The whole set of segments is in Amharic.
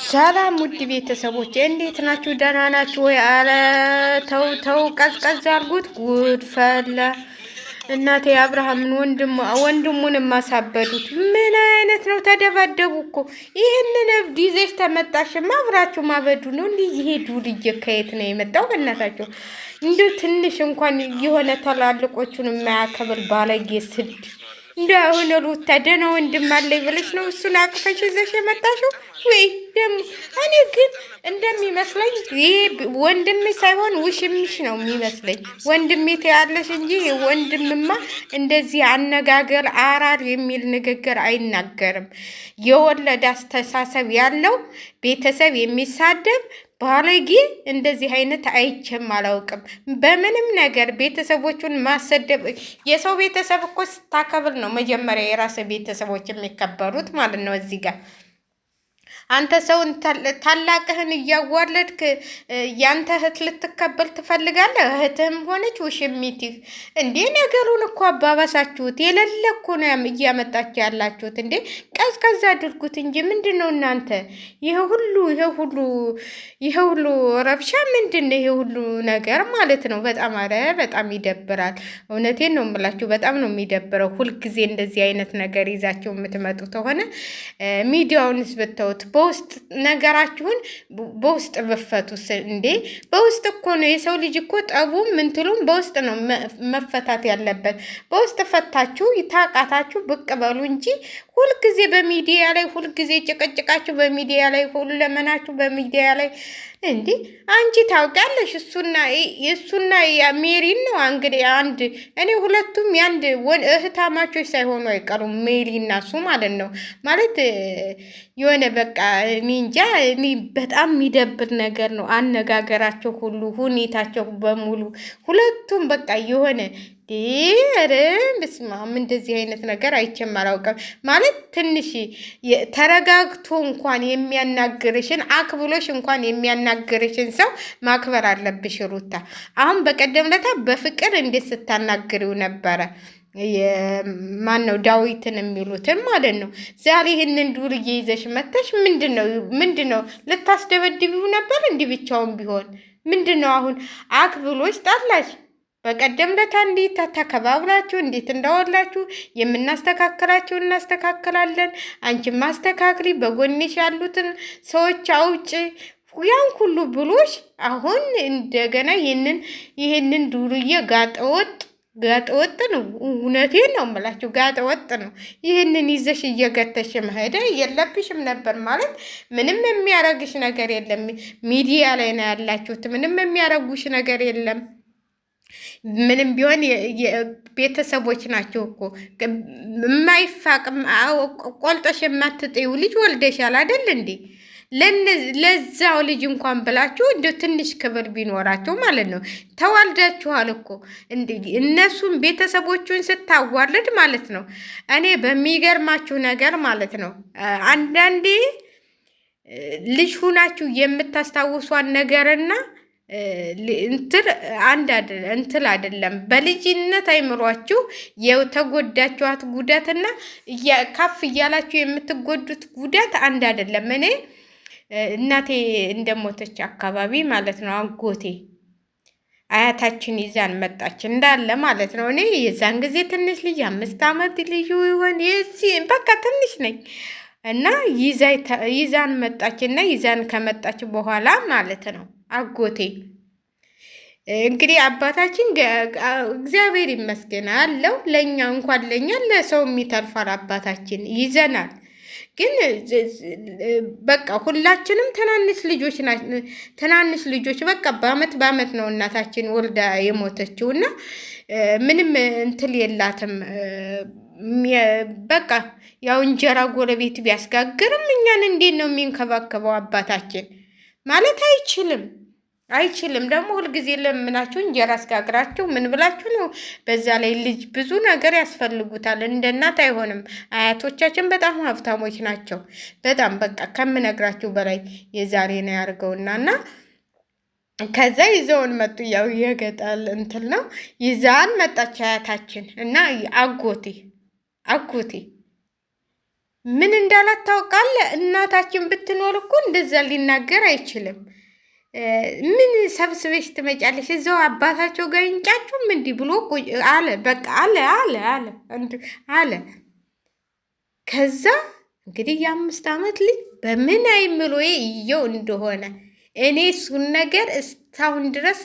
ሰላም ውድ ቤተሰቦች እንዴት ናችሁ? ደህና ናችሁ ወይ? አረ ተው ተው፣ ቀዝቀዝ አድርጉት። ጉድ ፈላ። እናቴ አብርሃምን ወንድሙን ማሳበዱት ምን አይነት ነው? ተደባደቡ እኮ። ይህንን እብድ ይዘሽ ተመጣሽማ አብራችሁ ማበዱ ነው። እንዲህ ይሄዱ ልጅ ከየት ነው የመጣው? በእናታቸው እንዲሁ ትንሽ እንኳን የሆነ ታላልቆቹን የማያከብር ባለጌ ስድ እንደ አሁን ሩታ ደህና ወንድም አለኝ ብለሽ ነው እሱን አቅፈሽ ይዘሽ የመጣሽው? ወይ ደግሞ እኔ ግን እንደሚመስለኝ ይሄ ወንድም ሳይሆን ውሽምሽ ነው የሚመስለኝ። ወንድሜ ትያለሽ እንጂ ወንድምማ እንደዚህ አነጋገር አራር የሚል ንግግር አይናገርም። የወለደ አስተሳሰብ ያለው ቤተሰብ የሚሳደብ ባለጌ እንደዚህ አይነት አይቼም አላውቅም። በምንም ነገር ቤተሰቦቹን ማሰደብ። የሰው ቤተሰብ እኮ ስታከብር ነው መጀመሪያ የራስ ቤተሰቦች የሚከበሩት ማለት ነው። እዚህ ጋር አንተ ሰውን ታላቅህን እያዋለድክ ያንተ እህት ልትከበል ትፈልጋለህ? እህትህም ሆነች ውሽሚትህ እንዴ! ነገሩን እኮ አባባሳችሁት። የሌለ እኮ ነው እያመጣችሁ ያላችሁት። እንዴ ቀዝቀዝ አድርጉት እንጂ ምንድን ነው እናንተ? ይሄ ሁሉ ረብሻ ምንድን ነው? ይሄ ሁሉ ነገር ማለት ነው። በጣም በጣም ይደብራል። እውነቴን ነው የምላችሁ፣ በጣም ነው የሚደብረው። ሁልጊዜ እንደዚህ አይነት ነገር ይዛችሁ የምትመጡ ከሆነ ሚዲያውንስ ብተውት በውስጥ ነገራችሁን በውስጥ ብፈቱስ እንዴ! በውስጥ እኮ ነው የሰው ልጅ እኮ ጠቡ ምንትሉም በውስጥ ነው መፈታት ያለበት። በውስጥ ፈታችሁ ታቃታችሁ ብቅ በሉ እንጂ ሁልጊዜ በሚዲያ ላይ ሁልጊዜ ጭቅጭቃችሁ በሚዲያ ላይ ሁለመናችሁ በሚዲያ ላይ እንዴ! አንቺ ታውቂያለሽ እሱና ሜሪን ነው እንግዲህ አንድ እኔ ሁለቱም ያንድ እህታማቾች ሳይሆኑ አይቀሩም። ሜሪ እና እሱ ማለት ነው ማለት የሆነ በቃ እኔ እንጃ። እኔ በጣም የሚደብር ነገር ነው አነጋገራቸው ሁሉ ሁኔታቸው በሙሉ ሁለቱም በቃ የሆነ ኧረ በስመ አብ እንደዚህ አይነት ነገር አይቼም አላውቅም። ማለት ትንሽ ተረጋግቶ እንኳን የሚያናግርሽን አክብሎሽ እንኳን የሚያናግርሽን ሰው ማክበር አለብሽ ሩታ። አሁን በቀደም ለታ በፍቅር እንዴት ስታናግሪው ነበረ? ማን ነው ዳዊትን የሚሉትን ማለት ነው። ዛሬ ይህንን ዱርዬ ይዘሽ መተሽ ምንድን ነው ልታስደበድቢው ነበር? እንዲህ ብቻውን ቢሆን ምንድን ነው አሁን አክብሎሽ ጣላሽ? በቀደም ለታ እንዴት ተከባብራችሁ እንዴት እንዳወላችሁ የምናስተካከላችሁ እናስተካከላለን። አንቺ ማስተካክሪ፣ በጎንሽ ያሉትን ሰዎች አውጭ፣ ያን ሁሉ ብሎሽ አሁን እንደገና ይህንን ዱርዬ ጋጠወጥ ነው። እውነቴን ነው የምላችሁ፣ ጋጠወጥ ነው። ይህንን ይዘሽ እየገተሽ መሄደ የለብሽም ነበር ማለት። ምንም የሚያረግሽ ነገር የለም። ሚዲያ ላይ ነው ያላችሁት። ምንም የሚያረጉሽ ነገር የለም። ምንም ቢሆን ቤተሰቦች ናቸው እኮ። የማይፋቅ ቆልጦሽ የማትጥዩ ልጅ ወልደሻል አይደል እንዴ? ለዛው ልጅ እንኳን ብላችሁ እንደ ትንሽ ክብር ቢኖራቸው ማለት ነው። ተዋልዳችኋል እኮ እነሱን ቤተሰቦቹን ስታዋርድ ማለት ነው። እኔ በሚገርማችሁ ነገር ማለት ነው አንዳንዴ ልጅ ሁናችሁ የምታስታውሷን ነገርና እንትል አይደለም። በልጅነት አይምሯችሁ የተጎዳችኋት ጉዳትና ካፍ እያላችሁ የምትጎዱት ጉዳት አንድ አይደለም። እኔ እናቴ እንደሞተች አካባቢ ማለት ነው አጎቴ አያታችን ይዛን መጣች እንዳለ ማለት ነው። እኔ የዛን ጊዜ ትንሽ ልጅ 5 ዓመት ልዩ ይሆን በቃ ትንሽ ነኝ እና ይዛን መጣች እና ይዛን ከመጣች በኋላ ማለት ነው አጎቴ እንግዲህ አባታችን እግዚአብሔር ይመስገን አለው። ለእኛ እንኳን ለእኛ ለሰው የሚተርፋል አባታችን ይዘናል። ግን በቃ ሁላችንም ትናንሽ ልጆች በቃ በአመት ነው እናታችን ወልዳ የሞተችው እና ምንም እንትል የላትም። በቃ ያው እንጀራ ጎረቤት ቢያስጋግርም እኛን እንዴት ነው የሚንከባከበው አባታችን? ማለት አይችልም። ደግሞ ሁልጊዜ ለምናችሁ እንጀራ አስጋግራችሁ ምን ብላችሁ ነው? በዛ ላይ ልጅ ብዙ ነገር ያስፈልጉታል። እንደ እናት አይሆንም። አያቶቻችን በጣም ሀብታሞች ናቸው። በጣም በቃ ከምነግራችሁ በላይ የዛሬ ነው ያርገውና እና ከዛ ይዘውን መጡ። ያው የገጠል እንትን ነው ይዛን መጣች አያታችን እና አጎቴ ምን እንዳላት ታውቃለህ? እናታችን ብትኖር እኮ እንደዛ ሊናገር አይችልም። ምን ሰብስበሽ ትመጫለሽ? እዛው አባታቸው ጋር ይንጫጩም እንዲህ ብሎ አለ። በቃ አለ አለ አለ አለ። ከዛ እንግዲህ የ5 ዓመት ልጅ በምን አይምሮ እየው እንደሆነ እኔ እሱን ነገር እስካሁን ድረስ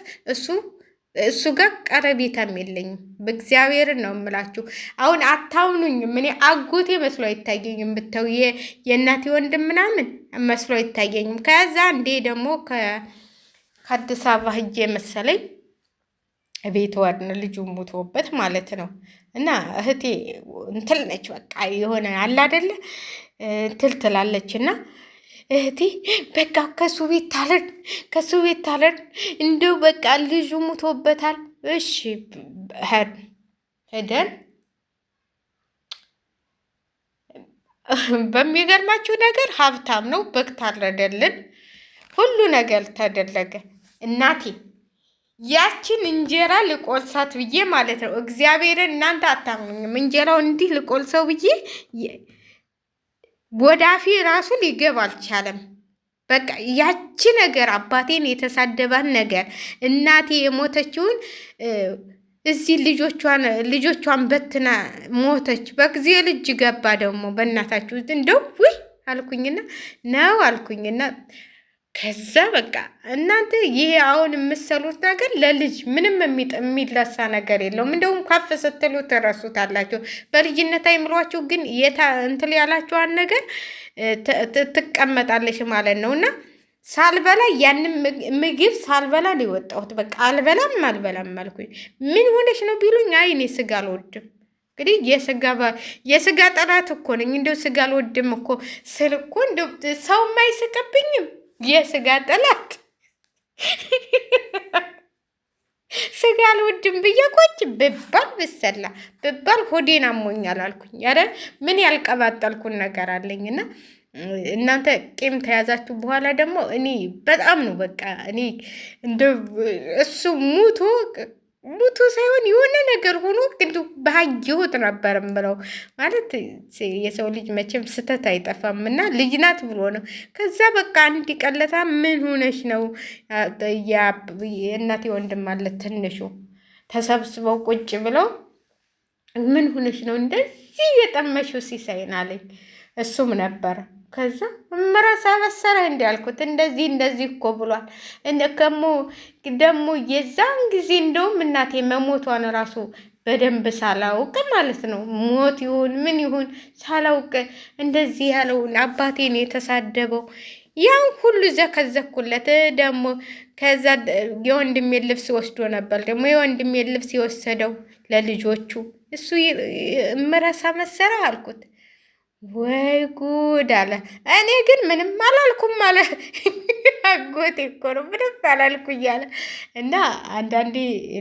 እሱ ጋር ቀረቤታም የለኝም። በእግዚአብሔርን ነው የምላችሁ። አሁን አታምኑኝም። እኔ አጎቴ መስሎ አይታየኝም። ብተው የእናቴ ወንድም ምናምን መስሎ አይታየኝም። ከዛ እንዴ ደግሞ ከአዲስ አበባ ሂጄ መሰለኝ ቤት ዋድን ልጁ ሞቶበት ማለት ነው። እና እህቴ እንትል ነች፣ በቃ የሆነ አለ አይደለ እንትል ትላለች። እና እህቴ በቃ ከሱ ቤት ታለን እንደው በቃ ልጁ ሞቶበታል። እሺ ሄደን በሚገርማችሁ ነገር ሀብታም ነው። በግ ታረደልን፣ ሁሉ ነገር ተደረገ። እናቴ ያችን እንጀራ ልቆልሳት ብዬ ማለት ነው። እግዚአብሔርን እናንተ አታምኑኝም። እንጀራው እንዲህ ልቆልሰው ብዬ ወዳፊ ራሱ ሊገባ አልቻለም። በቃ ያቺ ነገር አባቴን የተሳደባን ነገር እናቴ የሞተችውን እዚህ ልጆቿን በትና ሞተች። በጊዜ ልጅ ገባ ደግሞ በእናታችሁ እንደው ውይ አልኩኝና ነው አልኩኝና ከዛ በቃ እናንተ ይሄ አሁን የምሰሉት ነገር ለልጅ ምንም የሚለሳ ነገር የለውም። እንደውም ከፍ ስትሉ ትረሱታላችሁ። በልጅነት አይምሯችሁ ግን እንትል ያላችኋን ነገር ትቀመጣለች ማለት ነው። እና ሳልበላ ያንን ምግብ ሳልበላ ሊወጣሁት በቃ አልበላም አልኩኝ። ምን ሆነች ነው ቢሉኝ፣ አይ እኔ ስጋ አልወድም። እንግዲህ የስጋ ጠላት እኮ ነኝ። እንደው ስጋ አልወድም እኮ ስል እኮ እንደው ሰውም አይስቅብኝም። የስጋ ጠላት ስጋ አልወድም ብዬ ቆጭ ብባል ብሰላ ብባል ሆዴን አሞኛል አልኩኝ። ኧረ ምን ያልቀባጠልኩን ነገር አለኝና እናንተ ቂም ተያዛችሁ በኋላ ደግሞ እኔ በጣም ነው በቃ እኔ እንደ እሱ ሙቶ ሳይሆን የሆነ ነገር ሆኖ ግን ባየሁት ነበር ብለው ማለት የሰው ልጅ መቼም ስተት አይጠፋም። እና ልጅ ናት ብሎ ነው። ከዛ በቃ አንድ ቀለታ ምን ሆነሽ ነው? የእናቴ ወንድም አለ ትንሹ ተሰብስበው ቁጭ ብለው ምን ሆነሽ ነው እንደዚህ የጠመሽው ሲሳይን አለኝ። እሱም ነበር። ከዛ እመራሳ በሰረ እንዲያልኩት እንደዚህ እኮ ብሏል። ደግሞ የዛን ጊዜ እንደውም እናቴ መሞቷን ራሱ በደንብ ሳላውቅ ማለት ነው ሞት ይሁን ምን ይሁን ሳላውቅ እንደዚህ ያለውን አባቴን የተሳደበው ያን ሁሉ ዘከዘኩለት። ደግሞ ከዛ የወንድሜን ልብስ ወስዶ ነበር። ደግሞ የወንድሜን ልብስ የወሰደው ለልጆቹ እሱ እመራሳ መሰረ አልኩት። ወይ ጉድ አለ። እኔ ግን ምንም አላልኩም አለ። አጎቴ እኮ ነው ምንም አላልኩ እያለ እና አንዳንዴ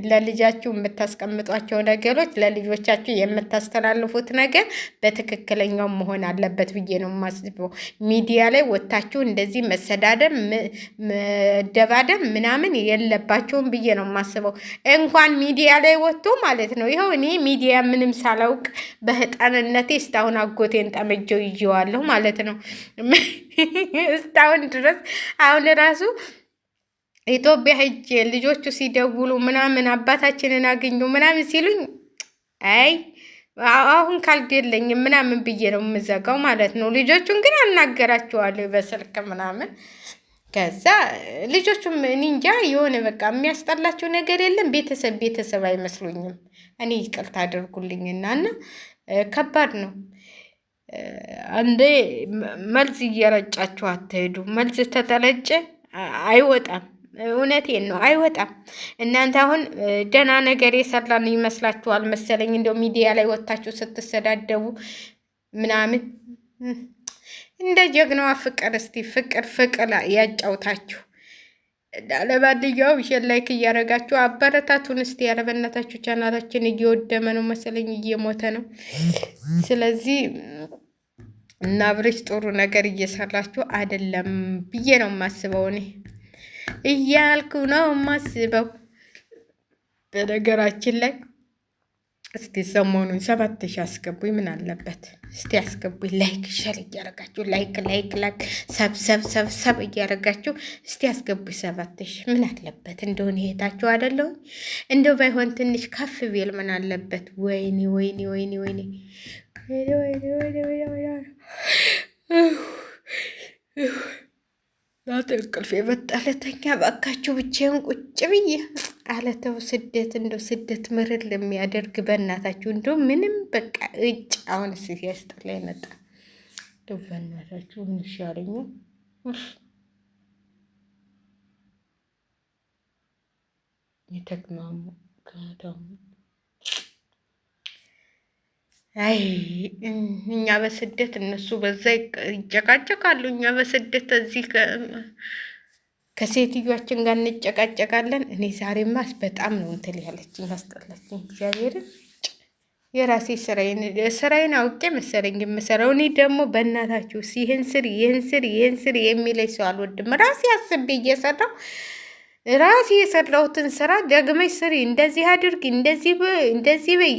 ለልጃችሁ የምታስቀምጧቸው ነገሮች ለልጆቻችሁ የምታስተላልፉት ነገር በትክክለኛው መሆን አለበት ብዬ ነው የማስበው። ሚዲያ ላይ ወጥታችሁ እንደዚህ መሰዳደብ፣ መደባደብ ምናምን የለባቸውም ብዬ ነው የማስበው። እንኳን ሚዲያ ላይ ወጥቶ ማለት ነው። ይኸው እኔ ሚዲያ ምንም ሳላውቅ በህፃንነቴ እስካሁን አጎቴን ጠመጀው ይዤዋለሁ ማለት ነው እስካሁን ድረስ። አሁን ራሱ ኢትዮጵያ ሄጄ ልጆቹ ሲደውሉ ምናምን አባታችንን አገኙ ምናምን ሲሉኝ አይ አሁን ካልድ የለኝም ምናምን ብዬ ነው የምዘጋው ማለት ነው። ልጆቹን ግን አናገራቸዋለሁ በስልክ ምናምን። ከዛ ልጆቹም እኔ እንጃ የሆነ በቃ የሚያስጠላቸው ነገር የለም። ቤተሰብ አይመስሉኝም። እኔ ይቅርታ አድርጉልኝና እና ከባድ ነው። አንዴ መልዝ እየረጫችሁ አትሄዱ። መልዝ ተተለጨ አይወጣም። እውነቴን ነው አይወጣም። እናንተ አሁን ደህና ነገር የሰራን ይመስላችኋል መሰለኝ። እንደው ሚዲያ ላይ ወጥታችሁ ስትሰዳደቡ ምናምን እንደ ጀግናዋ ፍቅር እስቲ ፍቅር ያጫውታችሁ። ለባድያው ሼር ላይክ እያደረጋችሁ አበረታቱን እስቲ። ያለበናታችሁ ቻናላችን እየወደመ ነው መሰለኝ እየሞተ ነው። ስለዚህ እና አብሬሽ ጥሩ ነገር እየሰራችሁ አይደለም ብዬ ነው የማስበው። እኔ እያልኩ ነው የማስበው። በነገራችን ላይ እስቲ ሰሞኑን 7,000 አስገቡኝ። ምን አለበት? እስቲ አስገቡኝ። ላይክ ሸር እያረጋችሁ ላይክ ሰብ እያረጋችሁ እስቲ አስገቡኝ 7,000 ምን አለበት? እንደሆነ ይሄታችሁ አይደለሁኝ እንደው ባይሆን ትንሽ ከፍ ቢል ምን አለበት? ወይኔ ወይኔ ወይኔ ወይኔ ናት እንቅልፍ የበጣለተኛ ባካችሁ ብቻዬን ቁጭ ብዬ አለተው ስደት እንደው ስደት ምርር ለሚያደርግ በእናታችሁ እንደው ምንም በቃ እጭ አሁን ስ ያስጠላ ይመጣ በእናታችሁ ምን ይሻለኝ? የተግማሙ ከደሙ አይ እኛ በስደት እነሱ በዛ ይጨቃጨቃሉ። እኛ በስደት እዚህ ከሴትዮችን ጋር እንጨቃጨቃለን። እኔ ዛሬማ በጣም ነው እንትን ያለችኝ ያስጠላችኝ። እግዚአብሔርን የራሴ ስራዬን አውቄ መሰለኝ የምሰራው። እኔ ደግሞ በእናታችሁ ይህን ስር የሚለኝ ሰው አልወድም። ራሴ አስቤ እየሰራው ራሴ የሰራሁትን ስራ ደግመሽ ስሪ፣ እንደዚህ አድርጊ፣ እንደዚህ በይ